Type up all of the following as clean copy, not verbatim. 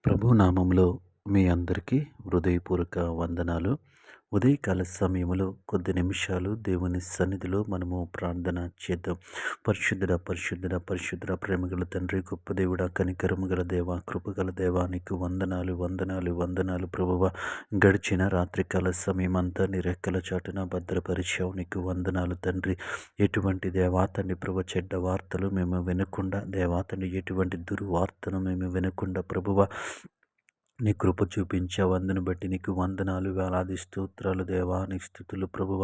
ప్రభు నామంలో మీ అందరికీ హృదయపూర్వక వందనాలు. ఉదయకాల సమయంలో కొద్ది నిమిషాలు దేవుని సన్నిధిలో మనము ప్రార్థన చేద్దాం. పరిశుద్ధుడ పరిశుద్ధుడ పరిశుద్ధుడ ప్రేమగల తండ్రి, గొప్ప దేవుడా, కనికరము గల దేవ, కృపగల దేవా, నీకు వందనాలు వందనాలు వందనాలు ప్రభువ. గడిచిన రాత్రికాల సమయం అంతా నీ రెక్కల చాటున భద్రపరిచావు, నీకు వందనాలు తండ్రి. ఎటువంటి దేవా తండ్రి ప్రభు, చెడ్డ వార్తలు మేము వినకుండా, దేవా తండ్రి ఎటువంటి దుర్వార్తను మేము వినకుండా ప్రభువ నీ కృప చూపించావు. అందును బట్టి నీకు వందనాలు, వేలాది స్తోత్రాలు దేవా, నీ స్తుతులు ప్రభువ.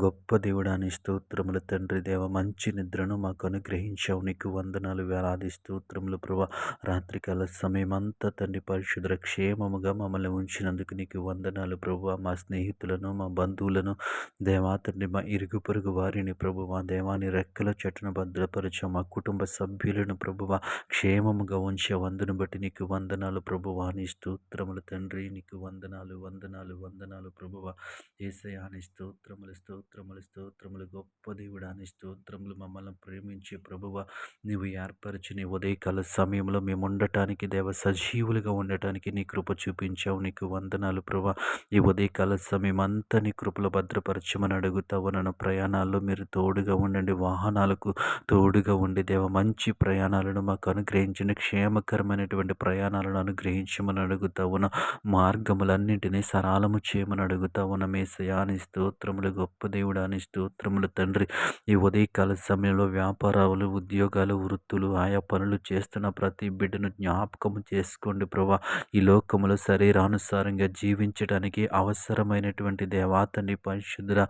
గొప్ప దేవుడా, నీ స్తోత్రములు తండ్రి దేవ. మంచి నిద్రను మాకు అనుగ్రహించావు, నీకు వందనాలు, వేలాది స్తోత్రములు ప్రభువ. రాత్రికాల సమయం అంతా తండ్రి పరిశుద్ధ క్షేమముగా మమ్మల్ని ఉంచినందుకు నీకు వందనాలు ప్రభువ. మా స్నేహితులను, మా బంధువులను దేవా తండ్రి, మా ఇరుగు పొరుగు వారిని ప్రభువ దేవాని రెక్కల చెట్టును భద్రపరచావు. మా కుటుంబ సభ్యులను ప్రభువ క్షేమముగా ఉంచావు. అందును బట్టి నీకు వందనాలు ప్రభువా. నీ స్తోత్రములు తండ్రి, నీకు వందనాలు వందనాలు వందనాలు ప్రభువ. యేసయ్యా నీ స్తోత్రములు స్తోత్రములు స్తోత్రములు. గొప్ప దేవుడా నీ స్తోత్రములు. మమ్మల్ని ప్రేమించే ప్రభువ, నీవు ఏర్పరిచి నీ ఉదయకాల సమయంలో మేము ఉండటానికి దేవ, సజీవులుగా ఉండటానికి నీ కృప చూపించావు, నీకు వందనాలు ప్రభా. ఈ ఉదయకాల సమయం అంతా నీ కృపలో భద్రపరచమని అడుగుతావు. నన్ను ప్రయాణాల్లో మీరు తోడుగా ఉండండి, వాహనాలకు తోడుగా ఉండి దేవ, మంచి ప్రయాణాలను మాకు అనుగ్రహించండి, క్షేమకరమైనటువంటి ప్రయాణాలను అనుగ్రహించమని అడుగుతావున. మార్గములన్నింటినీ సరాలము చేయమని అడుగుతావున. మేసయా నీ స్తోత్రములు, గొప్ప దేవుడా నీ స్తోత్రములు తండ్రి. ఈ ఉదయకాల సమయంలో వ్యాపారాలు, ఉద్యోగాలు, వృత్తులు, ఆయా పనులు చేస్తున్న ప్రతి బిడ్డను జ్ఞాపకము చేసుకోండి ప్రభా. ఈ లోకములో శరీరానుసారంగా జీవించడానికి అవసరమైనటువంటి దేవాతండి పరిశుద్ధుల,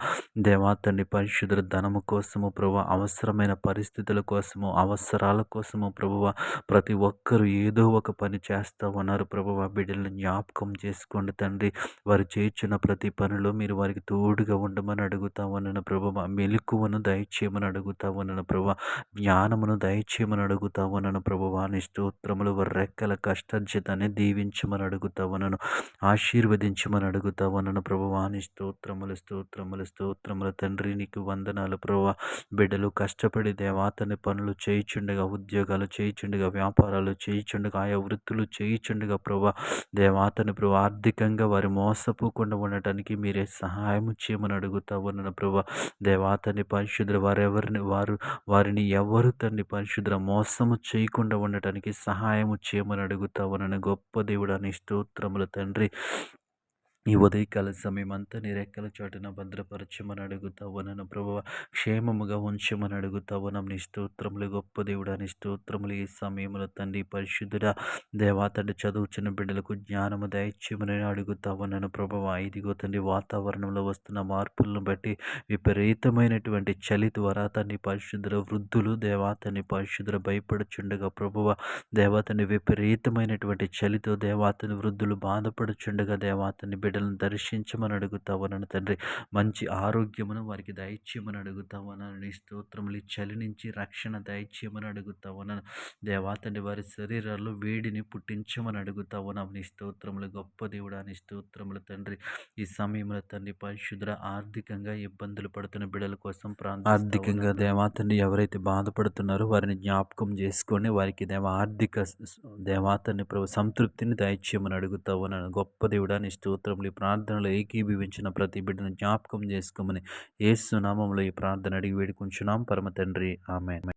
దేవాతండి పరిశుద్ధుల ధనము కోసము ప్రభా, అవసరమైన పరిస్థితుల కోసము, అవసరాల కోసము ప్రభువ, ప్రతి ఒక్కరూ ఏదో ఒక పని చేస్తూ ఉన్నారు ప్రభువ. బిడ్డలను జ్ఞాపకం చేసుకోండి తండ్రి. వారు చేర్చున్న ప్రతి పనిలో మీరు వారికి తోడుగా ఉండమని అడుగుతా ఉన్నాను ప్రభువ. మెలకువను దయచేయమని అడుగుతా ఉన్నాను ప్రభువ. జ్ఞానమును దయచేయమని అడుగుతా ఉన్నాను ప్రభువ. నీ స్తోత్రములు. వారి రెక్కల కష్టజ్యతని దీవించమని అడుగుతా ఉన్నాను, ఆశీర్వదించమని అడుగుతా ఉన్నాను ప్రభువ. నీ స్తోత్రములు స్తోత్రములు స్తోత్రములు తండ్రి, నీకు వందనాలు ప్రభువ. బిడ్డలు కష్టపడి దేవాతని పనులు చేయిచుండగా, ఉద్యోగాలు చేయిచుండగా, వ్యాపారాలు చేయిచుండగా, ఆయా వృత్తులు చేయిచుండగా ప్రభా దేవాతని ప్రభు, ఆర్థికంగా వారి మోసపోకుండా ఉండటానికి మీరే సహాయం చేయమని అడుగుతా ఉన్నాను ప్రభా. దేవాతని పరిశుద్ధులు, వారిని ఎవరు తండ్రి పరిశుద్ధ మోసము చేయకుండా ఉండటానికి సహాయము చేయమని అడుగుతా ఉన్నాను. గొప్ప దేవుడా నీ స్తోత్రములు తండ్రి. ఈ ఉదయకాల సమయం అంతా నీ రెక్కల చాటున భద్రపరచమని అడుగుతా ఉన్నాను ప్రభువ. క్షేమముగా ఉంచమని అడుగుతా ఉన్నాం. నీ స్తోత్రములు, గొప్ప దేవుడా నీ స్తోత్రములు. ఈ సమయంలో తండ్రి పరిశుద్ధుడా దేవా తండ్రి, చదువుచున్న బిడ్డలకు జ్ఞానము దయచేయమని అడుగుతా ఉన్నాను ప్రభువ. ఇదిగో తండ్రి, వాతావరణంలో వస్తున్న మార్పులను బట్టి విపరీతమైనటువంటి చలి ద్వారా తండ్రి పరిశుద్ధుల వృద్ధులు దేవా తండ్రి పరిశుద్ధుల భయపడుచుండగా ప్రభువ, దేవాతని విపరీతమైనటువంటి చలితో దేవాతని వృద్ధులు బాధపడుచుండగా దేవాతని బిడ్డలను దర్శించమని అడుగుతా ఉన్నాను తండ్రి. మంచి ఆరోగ్యమును వారికి దయచేయమని అడుగుతా ఉన్నాను. నీ స్తోత్రములు. ఈ చలి నుంచి రక్షణ దయచేయమని అడుగుతా ఉన్నాను దేవాతండి. వారి శరీరాల్లో వేడిని పుట్టించమని అడుగుతా ఉన్నాం. నీ స్తోత్రములు, గొప్ప దేవుడా నీ స్తోత్రములు తండ్రి. ఈ సమయంలో తండ్రి పరిశుద్ధ ఆర్థికంగా ఇబ్బందులు పడుతున్న బిడ్డల కోసం ఆర్థికంగా దేవాతండి ఎవరైతే బాధపడుతున్నారో వారిని జ్ఞాపకం చేసుకొని వారికి దేవాతని ప్రభు సంతృప్తిని దయచేయమని అడుగుతా ఉన్నాను. గొప్ప దేవుడా నీ స్తోత్రములు. ఈ ప్రార్థనలో ఏకీభవించిన ప్రతి బిడ్డను జ్ఞాపకం చేసుకోమని యేసు నామములో ఈ ప్రార్థన అడిగి వేడుకుంటున్నాం పరమ తండ్రి. ఆమేన్.